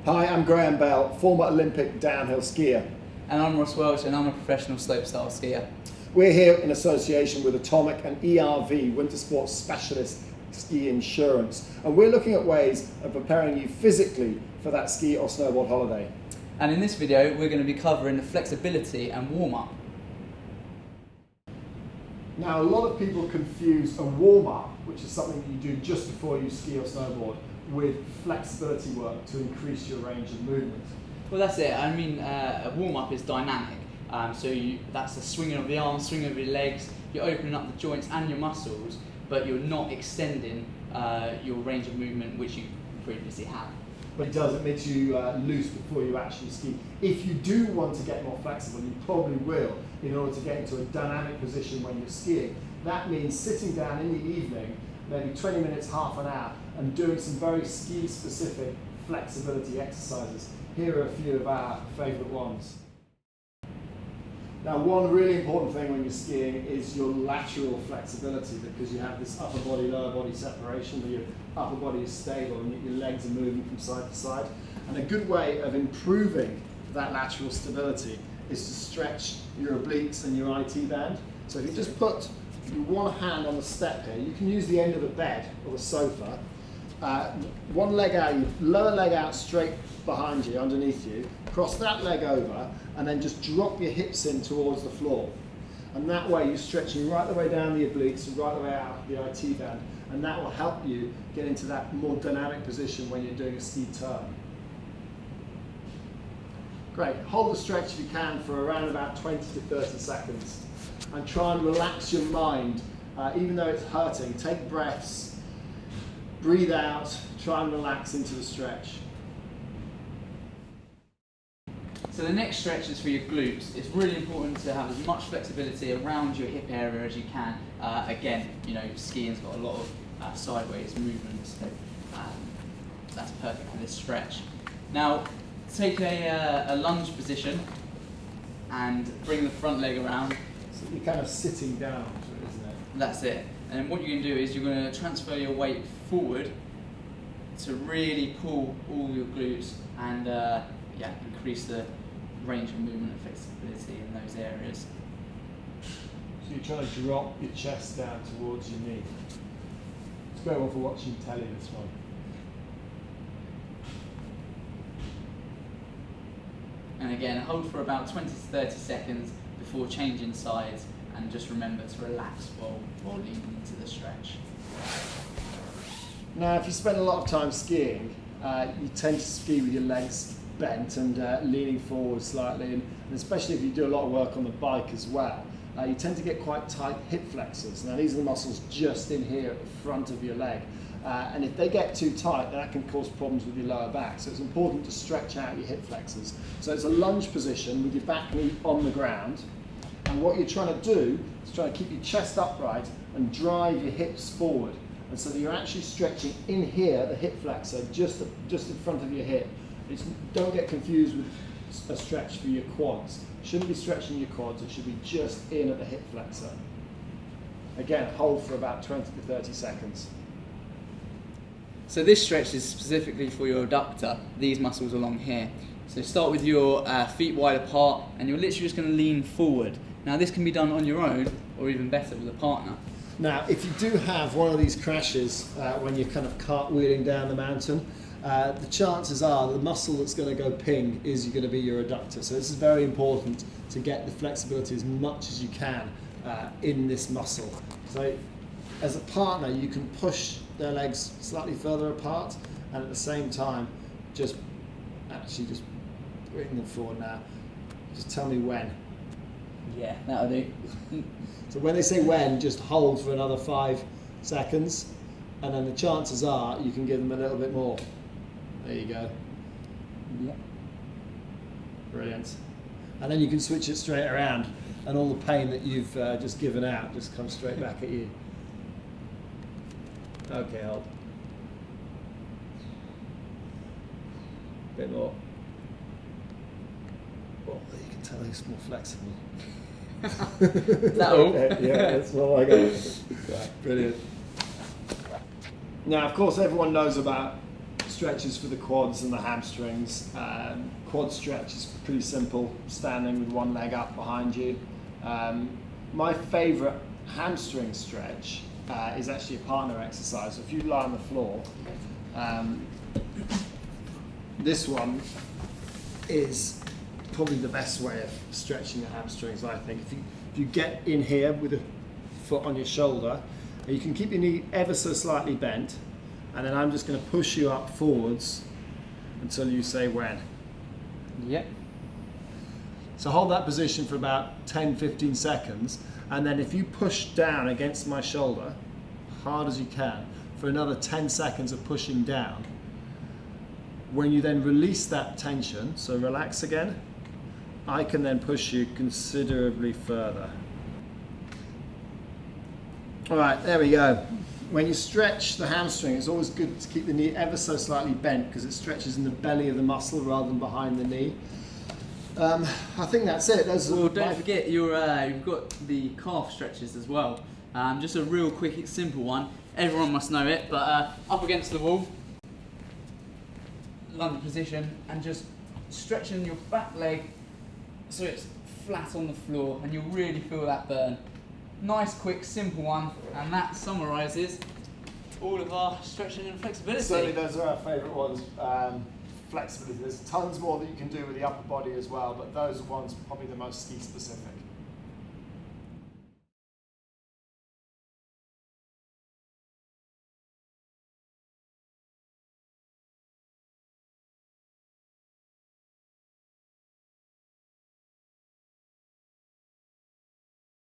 Hi, I'm Graham Bell, former Olympic downhill skier. And I'm Ross Welch, and I'm a professional slopestyle skier. We're here in association with Atomic and ERV, Winter Sports Specialist Ski Insurance, and we're looking at ways of preparing you physically for that ski or snowboard holiday. And in this video, we're going to be covering the flexibility and warm-up. Now, a lot of people confuse a warm-up, which is something that you do just before you ski or snowboard, with flexibility work to increase your range of movement. Well, that's it. I mean, a warm-up is dynamic. That's the swinging of the arms, swinging of your legs. You're opening up the joints and your muscles, but you're not extending your range of movement, which you previously had. But it does, it makes you loose before you actually ski. If you do want to get more flexible, you probably will, in order to get into a dynamic position when you're skiing. That means sitting down in the evening, maybe 20 minutes, half an hour, and doing some very ski-specific flexibility exercises. Here are a few of our favourite ones. Now, one really important thing when you're skiing is your lateral flexibility, because you have this upper body, lower body separation, where your upper body is stable and your legs are moving from side to side. And a good way of improving that lateral stability is to stretch your obliques and your IT band. So if you just put your one hand on the step here, you can use the end of the bed or the sofa, one leg out, your lower leg out straight behind you, underneath you, cross that leg over, and then just drop your hips in towards the floor. And that way you're stretching right the way down the obliques and right the way out the IT band, and that will help you get into that more dynamic position when you're doing a ski turn. Great, hold the stretch if you can for around about 20 to 30 seconds, and try and relax your mind, even though it's hurting. Take breaths. Breathe out, try and relax into the stretch. So the next stretch is for your glutes. It's really important to have as much flexibility around your hip area as you can. Again, you know, skiing's got a lot of sideways movements, so that's perfect for this stretch. Now, take a lunge position and bring the front leg around. So you're kind of sitting down, isn't it? That's it. And what you're going to do is you're going to transfer your weight forward to really pull all your glutes and increase the range of movement and flexibility in those areas. So you're trying to drop your chest down towards your knee. It's very well for watching telly, this one. And again, hold for about 20 to 30 seconds before changing sides, and just remember to relax while leaning into the stretch. Now, if you spend a lot of time skiing, you tend to ski with your legs bent and leaning forward slightly, and especially if you do a lot of work on the bike as well, you tend to get quite tight hip flexors. Now, these are the muscles just in here at the front of your leg, and if they get too tight, that can cause problems with your lower back. So it's important to stretch out your hip flexors. So it's a lunge position with your back knee on the ground. And what you're trying to do is try to keep your chest upright and drive your hips forward. And so that you're actually stretching in here, the hip flexor, just in front of your hip. Don't get confused with a stretch for your quads. You shouldn't be stretching your quads, it should be just in at the hip flexor. Again, hold for about 20 to 30 seconds. So this stretch is specifically for your adductor, these muscles along here. So start with your feet wide apart, and you're literally just going to lean forward. Now this can be done on your own, or even better with a partner. Now, if you do have one of these crashes when you're kind of cartwheeling down the mountain, the chances are the muscle that's going to go ping is going to be your adductor. So this is very important to get the flexibility as much as you can in this muscle. So as a partner, you can push their legs slightly further apart, and at the same time, just bring them forward now. Just tell me when. Yeah, that'll do. So when they say when, just hold for another 5 seconds, and then the chances are you can give them a little bit more. There you go. Yep. Brilliant. And then you can switch it straight around, and all the pain that you've just given out just comes straight back at you. Okay, hold. Bit more. Well, you can tell he's more flexible. Okay, yeah, that's all I got. Right, brilliant. Now, of course, everyone knows about stretches for the quads and the hamstrings. Quad stretch is pretty simple, standing with one leg up behind you. My favourite hamstring stretch is actually a partner exercise. So if you lie on the floor, this one is probably the best way of stretching the hamstrings, I think. If you get in here with a foot on your shoulder, you can keep your knee ever so slightly bent, and then I'm just going to push you up forwards until you say when. Yep. So hold that position for about 10-15 seconds, and then if you push down against my shoulder, hard as you can, for another 10 seconds of pushing down, when you then release that tension, so relax again, I can then push you considerably further. All right, there we go. When you stretch the hamstring, it's always good to keep the knee ever so slightly bent because it stretches in the belly of the muscle rather than behind the knee. I think that's it. Well, don't forget you've got the calf stretches as well. Just a real quick, simple one. Everyone must know it, but up against the wall, lunge position, and just stretching your back leg so it's flat on the floor, and you'll really feel that burn. Nice, quick, simple one, and that summarises all of our stretching and flexibility. Certainly those are our favourite ones. Flexibility. There's tons more that you can do with the upper body as well, but those are ones probably the most ski specific.